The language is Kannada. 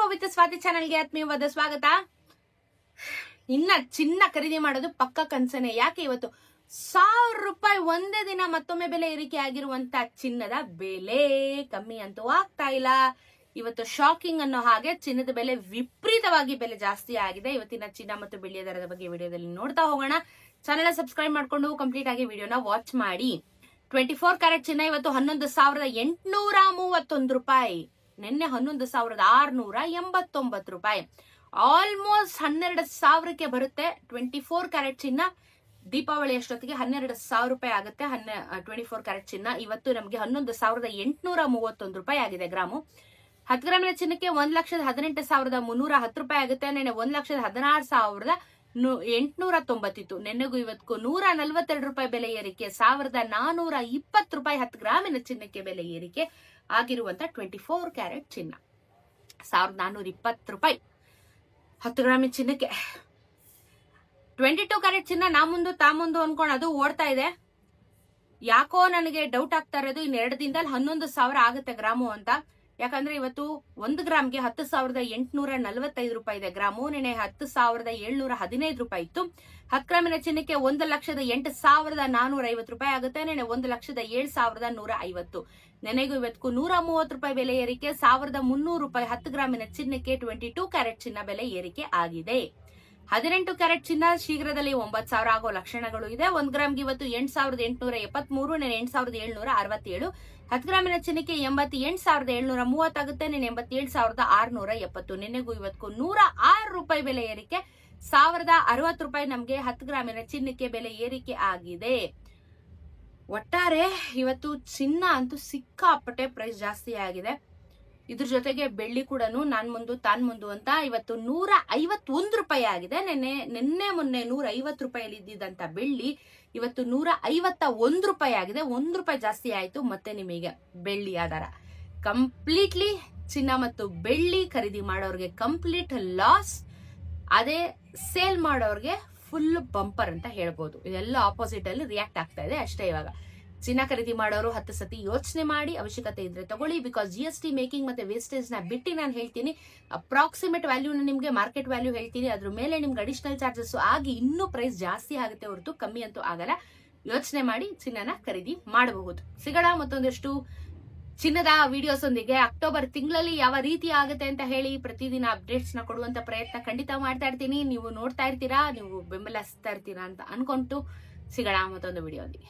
ಇನ್ಫೋ ವಿತ್ ಸ್ವಾತಿ ಚಾನೆಲ್ಗೆ ಆತ್ಮೀಯವಾದ ಸ್ವಾಗತ. ಇನ್ನ ಚಿನ್ನ ಖರೀದಿ ಮಾಡೋದು ಪಕ್ಕ ಕನ್ಸನೆ. ಯಾಕೆ ಇವತ್ತು 1000 ರೂಪಾಯಿ ಒಂದೇ ದಿನ ಮತ್ತೊಮ್ಮೆ ಬೆಲೆ ಏರಿಕೆ ಆಗಿರುವಂತ ಚಿನ್ನದ ಬೆಲೆ ಕಮ್ಮಿ ಅಂತೂ ಆಗ್ತಾ ಇಲ್ಲ. ಇವತ್ತು ಶಾಕಿಂಗ್ ಅನ್ನೋ ಹಾಗೆ ಚಿನ್ನದ ಬೆಲೆ ವಿಪರೀತವಾಗಿ ಬೆಲೆ ಜಾಸ್ತಿ ಆಗಿದೆ. ಇವತ್ತಿನ ಚಿನ್ನ ಮತ್ತು ಬೆಳ್ಳಿಯ ದರದ ಬಗ್ಗೆ ವಿಡಿಯೋದಲ್ಲಿ ನೋಡ್ತಾ ಹೋಗೋಣ. ಚಾನೆಲ್ ಸಬ್ಸ್ಕ್ರೈಬ್ ಮಾಡ್ಕೊಂಡು ಕಂಪ್ಲೀಟ್ ಆಗಿ ವಿಡಿಯೋನ ವಾಚ್ ಮಾಡಿ. 24 ಕ್ಯಾರೆಟ್ ಚಿನ್ನ ಇವತ್ತು 11,831 ರೂಪಾಯಿ. ನಿನ್ನೆ 11,689 ರೂಪಾಯಿ. ಆಲ್ಮೋಸ್ಟ್ 12,000ಕ್ಕೆ ಬರುತ್ತೆ. 24 ಕ್ಯಾರೆಟ್ ಚಿನ್ನ ದೀಪಾವಳಿ ಅಷ್ಟೊತ್ತಿಗೆ 12,000 ರೂಪಾಯಿ ಆಗುತ್ತೆ. 24 ಕ್ಯಾರೆಟ್ ಚಿನ್ನ ಇವತ್ತು ನಮಗೆ 11,831 ರೂಪಾಯಿ ಆಗಿದೆ ಗ್ರಾಮು. 10 ಗ್ರಾಮಿನ ಚಿನ್ನಕ್ಕೆ 1,18,310 ರೂಪಾಯಿ ಆಗುತ್ತೆ. ನೆನ್ನೆ 1,16,890 ಇತ್ತು. ನೆನ್ನೆಗೂ ಇವತ್ತು 142 ರೂಪಾಯಿ ಬೆಲೆ ಏರಿಕೆ, 1,420 ರೂಪಾಯಿ 10 ಗ್ರಾಮಿನ ಚಿನ್ನಕ್ಕೆ ಬೆಲೆ ಏರಿಕೆ ಆಗಿರುವಂತ 24 ಕ್ಯಾರೆಟ್ ಚಿನ್ನ 1,420 ರೂಪಾಯಿ 10 ಗ್ರಾಮಿನ ಚಿನ್ನಕ್ಕೆ. 22 ಕ್ಯಾರೆಟ್ ಚಿನ್ನ ನಾ ಮುಂದು ತಾ ಮುಂದು ಅನ್ಕೊಂಡು ಅದು ಓಡ್ತಾ ಇದೆ. ಯಾಕೋ ನನಗೆ ಡೌಟ್ ಆಗ್ತಾ ಇರೋದು ಇನ್ನು 2 ದಿನದಲ್ಲಿ 11,000 ಆಗುತ್ತೆ ಗ್ರಾಮು ಅಂತ. ಯಾಕಂದ್ರೆ ಇವತ್ತು 1 ಗ್ರಾಮ್ಗೆ 10,845 ರೂಪಾಯಿ ಇದೆ ಗ್ರಾಮು. ನೆನೆ 10,715 ರೂಪಾಯಿ ಇತ್ತು. 10 ಗ್ರಾಮಿನ ಚಿನ್ನಕ್ಕೆ 1,08,450 ರೂಪಾಯಿ ಆಗುತ್ತೆ. ನೆನೆ 1,07,150. ನೆನೆಗೂ ಇವತ್ತು 130 ರೂಪಾಯಿ ಬೆಲೆ ಏರಿಕೆ, 1,300 ರೂಪಾಯಿ 10 ಗ್ರಾಮಿನ ಚಿನ್ನಕ್ಕೆ 22 ಕ್ಯಾರೆಟ್ ಚಿನ್ನ ಬೆಲೆ ಏರಿಕೆ ಆಗಿದೆ. 18 ಕ್ಯಾರೆಟ್ ಚಿನ್ನ ಶೀಘ್ರದಲ್ಲಿ 9,000 ಆಗೋ ಲಕ್ಷಣಗಳು ಇದೆ. 1 ಗ್ರಾಮ್ಗೆ ಇವತ್ತು 8,873, ನೆನೆ 8,767. 10 ಗ್ರಾಮಿನ ಚಿನ್ನಕ್ಕೆ 88,730 ಆಗುತ್ತೆ. ನೆನೆ 87,670. ನಿನ್ನೆಗೂ ಇವತ್ತು 106 ರೂಪಾಯಿ ಬೆಲೆ ಏರಿಕೆ, 1,060 ರೂಪಾಯಿ ನಮ್ಗೆ 10 ಗ್ರಾಮಿನ ಚಿನ್ನಕ್ಕೆ ಬೆಲೆ ಏರಿಕೆ ಆಗಿದೆ. ಒಟ್ಟಾರೆ ಇವತ್ತು ಚಿನ್ನ ಅಂತೂ ಸಿಕ್ಕಾಪಟ್ಟೆ ಪ್ರೈಸ್ ಜಾಸ್ತಿ ಆಗಿದೆ. ಇದ್ರ ಜೊತೆಗೆ ಬೆಳ್ಳಿ ಕೂಡ ನಾನ್ ಮುಂದು ತಾನ್ ಮುಂದು ಅಂತ ಇವತ್ತು 151 ರೂಪಾಯಿ ಆಗಿದೆ. ನಿನ್ನೆ ಮೊನ್ನೆ 150 ರೂಪಾಯಿಯಲ್ಲಿ ಇದ್ದಿದ್ದಂತ ಬೆಳ್ಳಿ ಇವತ್ತು 151 ರೂಪಾಯಿ ಆಗಿದೆ. 1 ರೂಪಾಯಿ ಜಾಸ್ತಿ ಆಯ್ತು. ಮತ್ತೆ ನಿಮಗೆ ಬೆಳ್ಳಿ ಆಧಾರ ಕಂಪ್ಲೀಟ್ಲಿ ಚಿನ್ನ ಮತ್ತು ಬೆಳ್ಳಿ ಖರೀದಿ ಮಾಡೋರ್ಗೆ ಕಂಪ್ಲೀಟ್ ಲಾಸ್, ಅದೇ ಸೇಲ್ ಮಾಡೋರ್ಗೆ ಫುಲ್ ಬಂಪರ್ ಅಂತ ಹೇಳ್ಬೋದು. ಇದೆಲ್ಲ ಆಪೋಸಿಟ್ ಅಲ್ಲಿ ರಿಯಾಕ್ಟ್ ಆಗ್ತಾ ಇದೆ ಅಷ್ಟೇ. ಇವಾಗ ಚಿನ್ನ ಖರೀದಿ ಮಾಡೋರು 10 ಸತಿ ಯೋಚನೆ ಮಾಡಿ, ಅವಶ್ಯಕತೆ ಇದ್ರೆ ತಗೊಳ್ಳಿ. ಬಿಕಾಸ್ GST ಮೇಕಿಂಗ್ ಮತ್ತೆ ವೇಸ್ಟೇಜ್ ನ ಬಿಟ್ಟು ನಾನು ಹೇಳ್ತೀನಿ, ಅಪ್ರಾಕ್ಸಿಮೇಟ್ ವ್ಯಾಲ್ಯೂನ ನಿಮ್ಗೆ ಮಾರ್ಕೆಟ್ ವ್ಯಾಲ್ಯೂ ಹೇಳ್ತೀನಿ. ಅದ್ರ ಮೇಲೆ ನಿಮ್ಗೆ ಅಡಿಷನಲ್ ಚಾರ್ಜಸ್ ಆಗಿ ಇನ್ನೂ ಪ್ರೈಸ್ ಜಾಸ್ತಿ ಆಗುತ್ತೆ ಹೊರತು ಕಮ್ಮಿ ಅಂತೂ ಆಗಲ್ಲ. ಯೋಚನೆ ಮಾಡಿ ಚಿನ್ನನ ಖರೀದಿ ಮಾಡಬಹುದು. ಸಿಗೋಣ ಮತ್ತೊಂದಷ್ಟು ಚಿನ್ನದ ವಿಡಿಯೋಸ್ ಒಂದಿಗೆ. ಅಕ್ಟೋಬರ್ ತಿಂಗಳಲ್ಲಿ ಯಾವ ರೀತಿ ಆಗುತ್ತೆ ಅಂತ ಹೇಳಿ ಪ್ರತಿದಿನ ಅಪ್ಡೇಟ್ಸ್ ನ ಕೊಡುವಂತ ಪ್ರಯತ್ನ ಖಂಡಿತ ಮಾಡ್ತಾ ಇರ್ತೀನಿ. ನೀವು ನೋಡ್ತಾ ಇರ್ತೀರಾ, ನೀವು ಬೆಂಬಲಿಸ್ತಾ ಇರ್ತೀರಾ ಅಂತ ಅನ್ಕೊಂಟು ಸಿಗೋಣ ಮತ್ತೊಂದು ವಿಡಿಯೋದಿ.